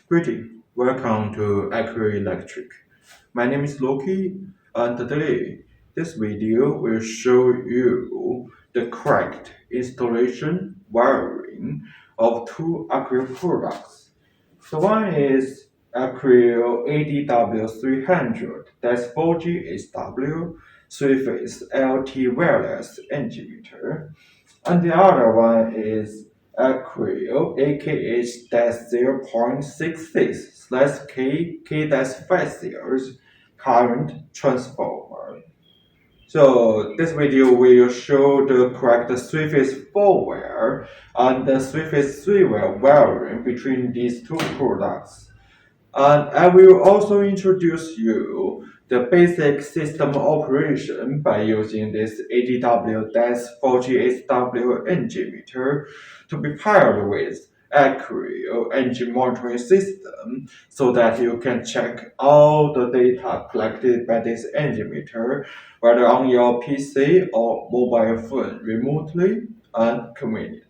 Greetings, welcome to Acrel Electric. My name is Loki, and today this video will show you the correct installation wiring of two Acrel products. So one is Acrel ADW300-4GHW 3-phase LT wireless engine meter, and the other one is Acrel AKH-0.66/K-5 series current transformer. So this video will show the correct three-phase 4-wire and the three-phase 3-wire wiring between these two products. And I will also introduce you the basic system operation by using this ADW-4GHW engine meter to be paired with Acrel engine monitoring system so that you can check all the data collected by this engine meter, whether on your PC or mobile phone remotely and conveniently.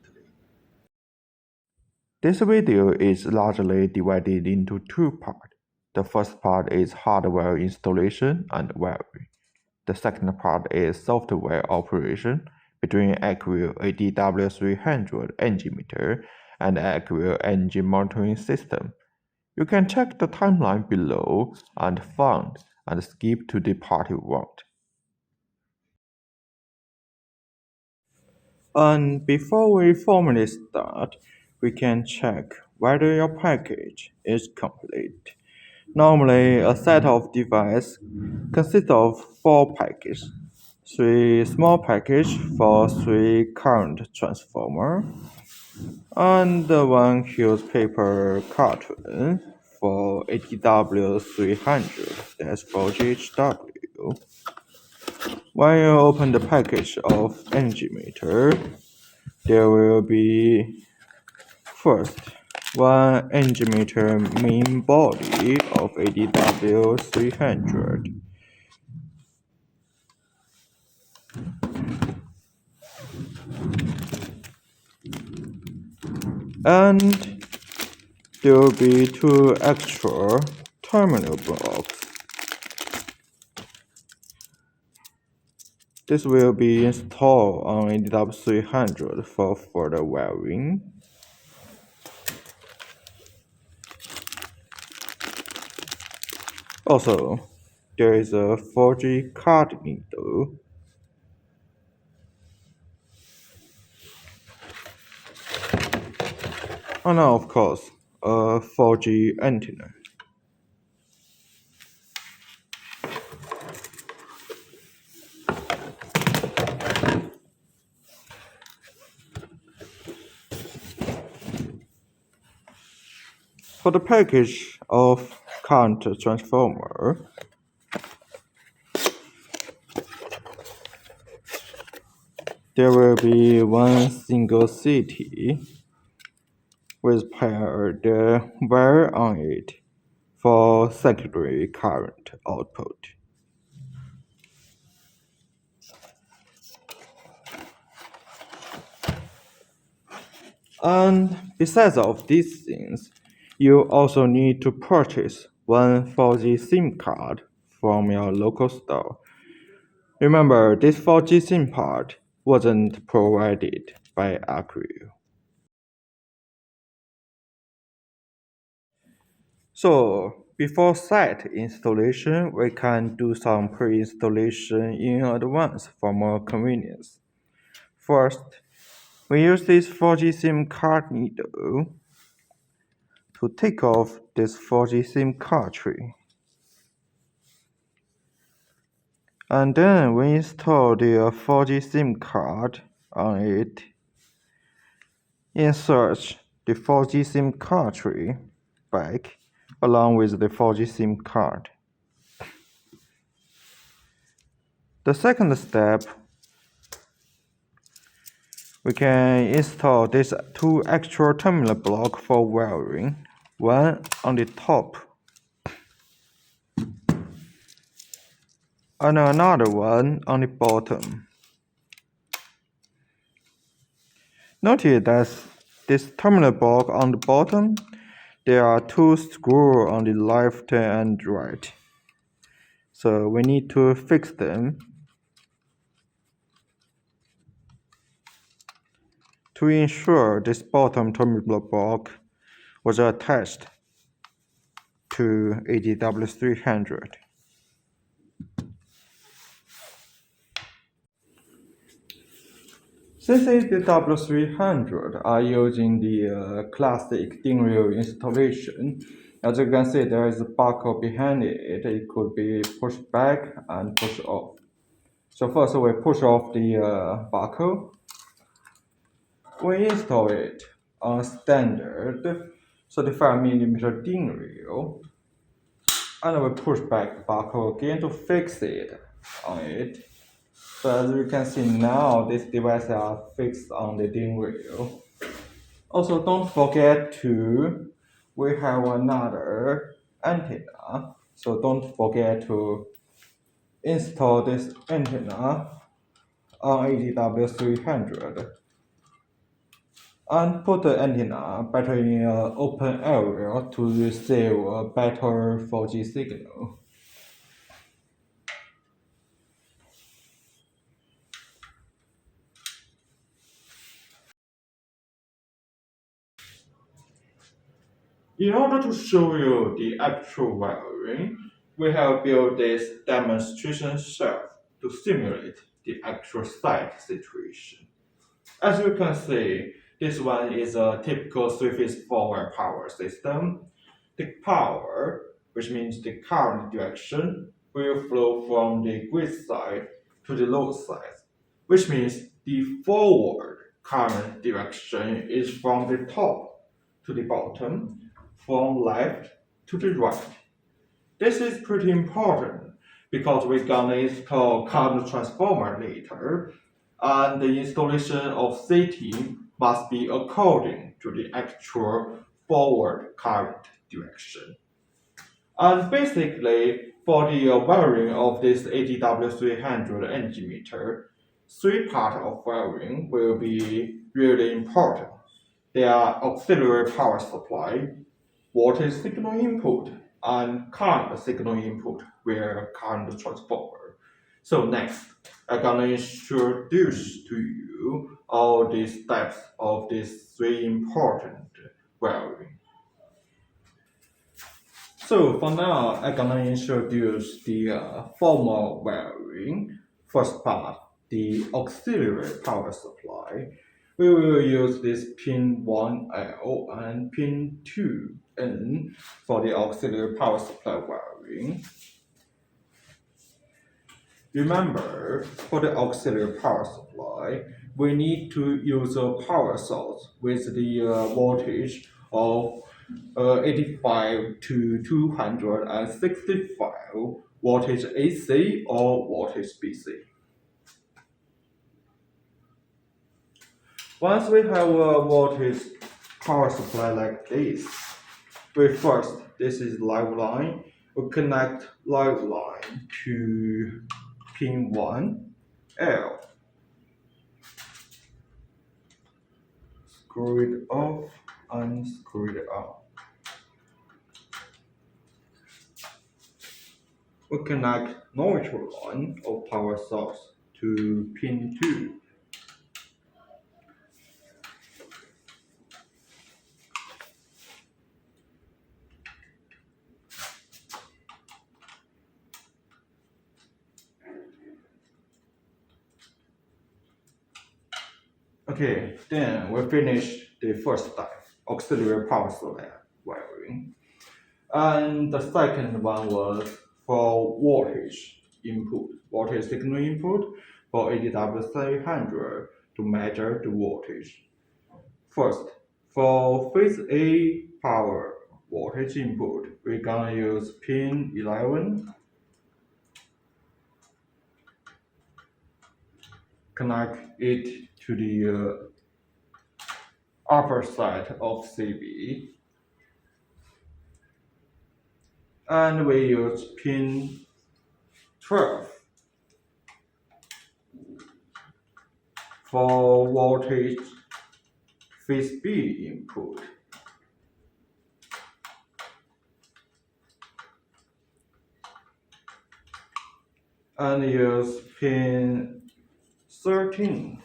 This video is largely divided into two parts. The first part is hardware installation and wiring. The second part is software operation between Acrel ADW300 engine meter and Acrel engine monitoring system. You can check the timeline below and find and skip to the part you want. And before we formally start, we can check whether your package is complete. Normally, a set of devices consists of 4 packages, 3 small packages for 3 current transformer, and 1 huge paper carton for ADW300-4GHW. When you open the package of energy meter, there will be first one engine meter main body of ADW300. And there will be 2 extra terminal blocks. This will be installed on ADW300 for further wiring. Also, there is a 4G card needle. And now, of course, a 4G antenna. For the package of current transformer, there will be one single CT with paired wire on it for secondary current output. And besides of these things, you also need to purchase one 4G SIM card from your local store. Remember, this 4G SIM card wasn't provided by Acrel. So, before site installation, we can do some pre-installation in advance for more convenience. First, we use this 4G SIM card needle to take off this 4G SIM card tray. And then we install the 4G SIM card on it. Insert the 4G SIM card tray back along with the 4G SIM card. The second step, we can install these 2 extra terminal blocks for wiring, one on the top and another one on the bottom. Notice that this terminal block on the bottom, There are two screws on the left and right, so we need to fix them. To ensure this bottom terminal block was attached to ADW300. Since ADW300 are using the classic DIN rail installation, as you can see there is a barcode behind it. It could be pushed back and pushed off. So first we push off the barcode. We install it on standard 35mm DIN rail, and we push back the barcode again to fix it on it. So as you can see now, these devices are fixed on the DIN rail. Also, don't forget we have another antenna. So don't forget to install this antenna on ADW300 and put the antenna better in an open area to receive a better 4G signal. In order to show you the actual wiring, we have built this demonstration shelf to simulate the actual site situation. As you can see, this one is a typical three-phase forward power system. The power, which means the current direction, will flow from the grid side to the load side, which means the forward current direction is from the top to the bottom, from left to the right. This is pretty important because we're gonna install current transformer later, and the installation of CT must be according to the actual forward current direction. And basically, for the wiring of this ADW300 energy meter, three parts of wiring will be really important. They are auxiliary power supply, voltage signal input, and current signal input via current transformer. So next, I'm gonna introduce to you all the steps of these three important wiring. So for now, I'm gonna introduce the formal wiring. First part, the auxiliary power supply. We will use this pin 1L and pin 2N for the auxiliary power supply wiring. Remember, for the auxiliary power supply, we need to use a power source with the voltage of 85 to 265 voltage AC or voltage BC. Once we have a voltage power supply like this, this is live line, we connect live line to pin 1L. Screw it off and screw it on. We connect neutral line of power source to pin 2. Okay, then we finish the first step, auxiliary power supply wiring. And the second one was for voltage input, voltage signal input for ADW300 to measure the voltage. First, for phase A power voltage input, we're gonna use pin 11. Connect it to the upper side of CB. And we use pin 12 for voltage phase B input. and use pin 13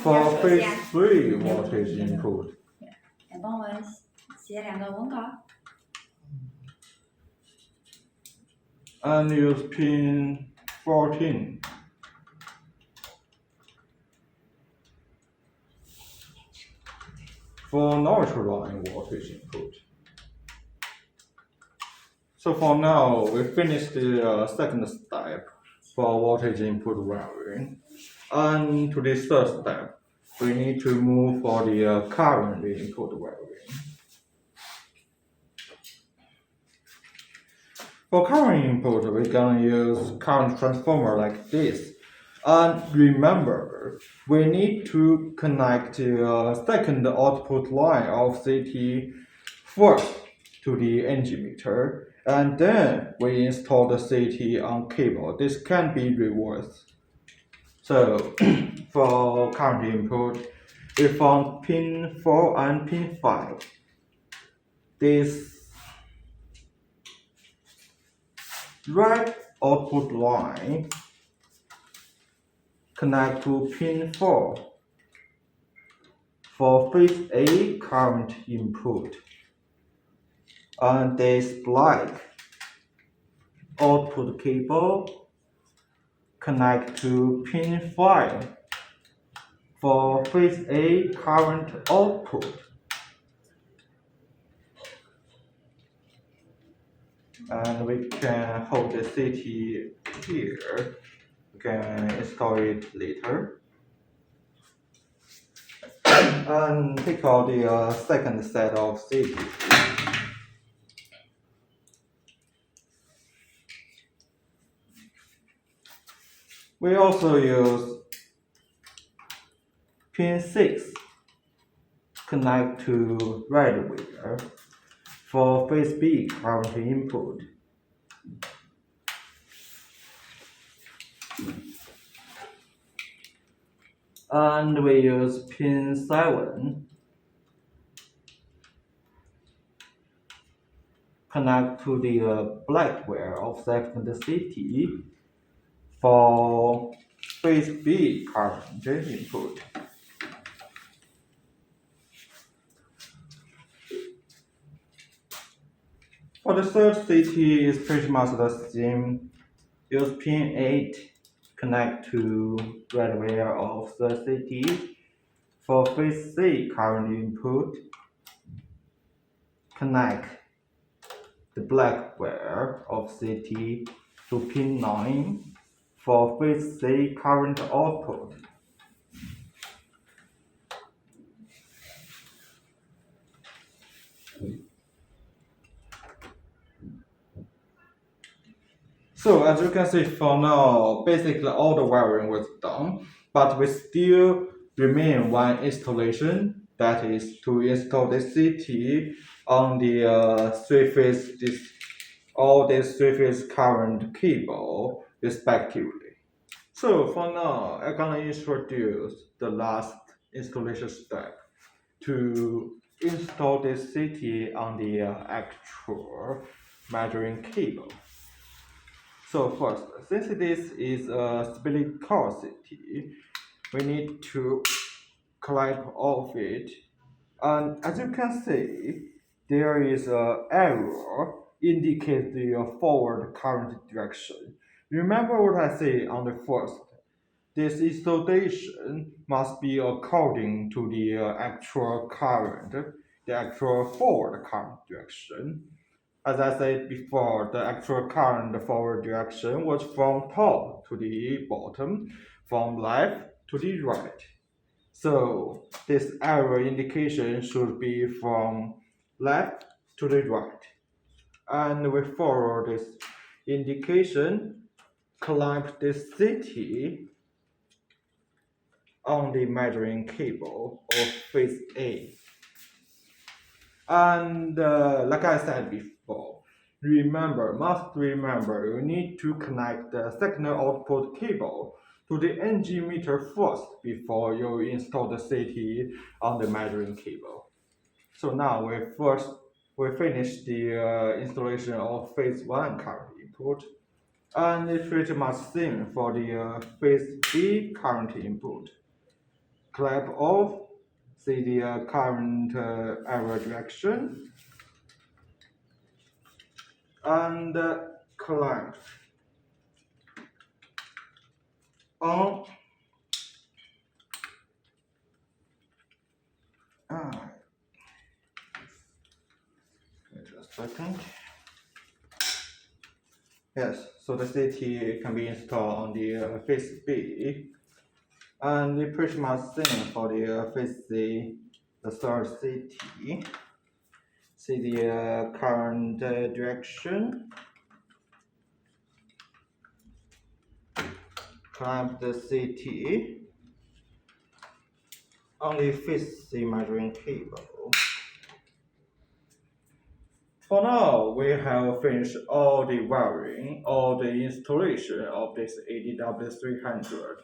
for phase 3 voltage input. 来帮我写2个文稿。 And use pin 14 for neutral line voltage input. So for now, we finished the second step for voltage input wiring. And to this third step, we need to move for the current input wiring. For current input, we're gonna use current transformer like this. And remember, we need to connect the second output line of CT first to the NG meter, and then we install the CT on cable. This can be reversed. So for current input, we found pin 4 and pin 5. This red output line connect to pin 4 for phase A current input, and this black output cable connect to pin 5 for phase A current output. And we can hold the CT here. We can install it later. And take out the second set of CT. We also use pin 6 connect to red wire for phase B current input. And we use pin 7 connect to the black wire of second CT for phase B current input. For the third CT is pretty much the same. Use pin 8 connect to red wire of the CT for phase C current input. Connect the black wire of CT to pin 9 for phase C current output. So as you can see, for now, basically all the wiring was done, but we still remain one installation, that is to install the CT on the all these three-phase current cable respectively. So for now, I'm gonna introduce the last installation step to install this CT on the actual measuring cable. So first, since this is a split core CT, we need to clamp off it. And as you can see, there is an arrow indicate the forward current direction. Remember what I said on the first. This installation must be according to the actual current, the actual forward current direction. As I said before, the actual current forward direction was from top to the bottom, from left to the right. So this arrow indication should be from left to the right. And we follow this indication, clamp this CT on the measuring cable of phase A. And like I said before, must remember, you need to connect the signal output cable to the NG meter first before you install the CT on the measuring cable. So now we first we finished the installation of phase 1 current input, and it's pretty much same for the phase B current input. Clamp off, see the current arrow direction, and clamp on. Wait a second. Yes, so the CT can be installed on the phase B, and it's pretty much same for the phase C, the third CT. See the current direction, clamp the CT on the phase C measuring cable. For now, we have finished all the wiring, all the installation of this ADW300.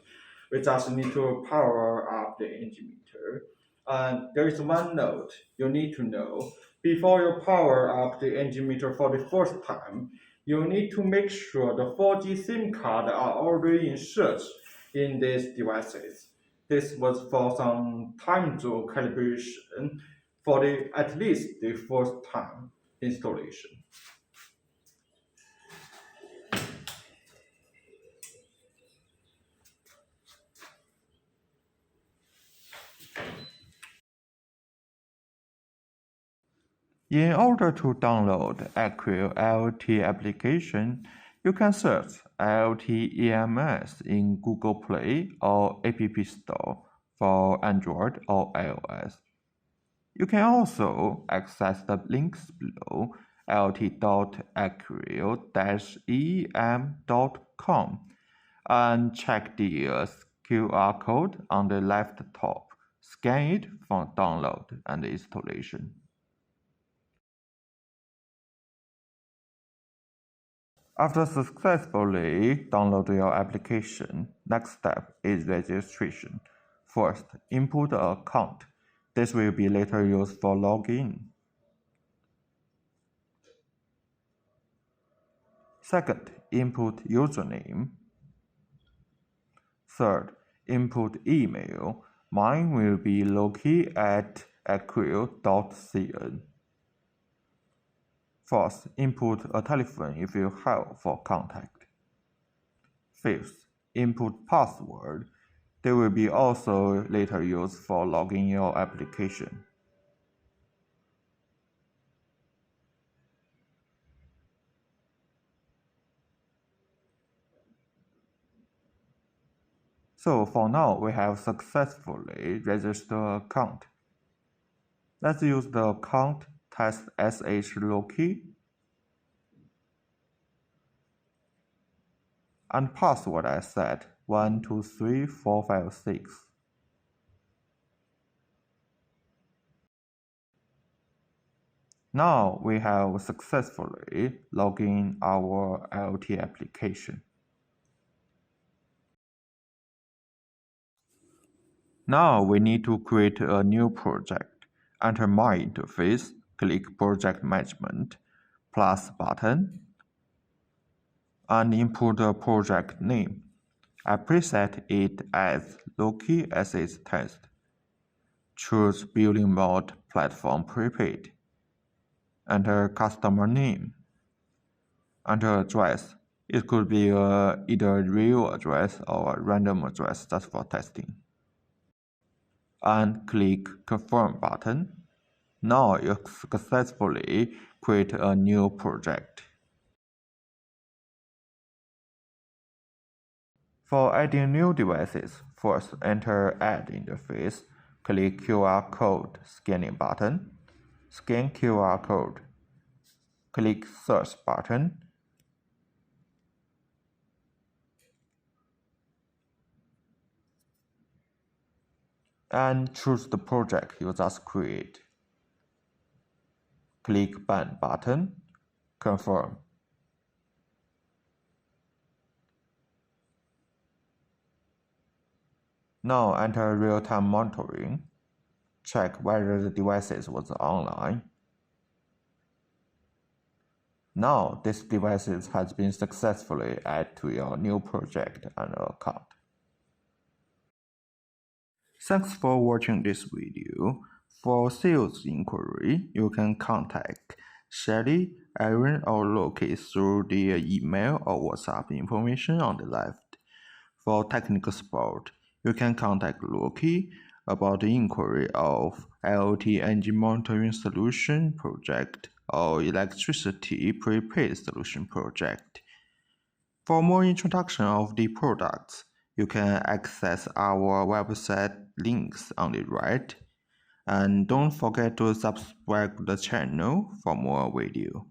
We just need to power up the engine meter. And there is one note you need to know. Before you power up the engine meter for the first time, you need to make sure the 4G SIM card are already inserted in these devices. This was for some time zone calibration for at least the first time installation. In order to download Acrel IoT application, you can search IoT EMS in Google Play or App Store for Android or iOS. You can also access the links below iot.acrel-em.com and check the QR code on the left top. Scan it for download and installation. After successfully downloading your application, next step is registration. First, input an account. This will be later used for login. Second, input username. Third, input email. Mine will be loki@acrel.cn. Fourth, input a telephone if you have for contact. Fifth, input password. They will be also later used for logging your application. So for now, we have successfully registered an account. Let's use the account test sh loki and password I set 123456. Now we have successfully logged in our IoT application. Now we need to create a new project. Enter My Interface, click Project Management, plus button, and input the project name. I preset it as Loki Assets Test. Choose Billing Mode Platform Prepaid. Enter customer name. Enter address. It could be either real address or a random address just for testing. And click Confirm button. Now you successfully create a new project. For adding new devices, first enter Add interface, click QR code scanning button, scan QR code, click Search button, and choose the project you just create. Click Ban button, confirm. Now enter real-time monitoring. Check whether the devices was online. Now, this device has been successfully added to your new project and account. Thanks for watching this video. For sales inquiry, you can contact Shelly, Aaron, or Loki through the email or WhatsApp information on the left. For technical support, you can contact Loki about the inquiry of IoT engine monitoring solution project or electricity prepaid solution project. For more introduction of the products, you can access our website links on the right. And don't forget to subscribe to the channel for more videos.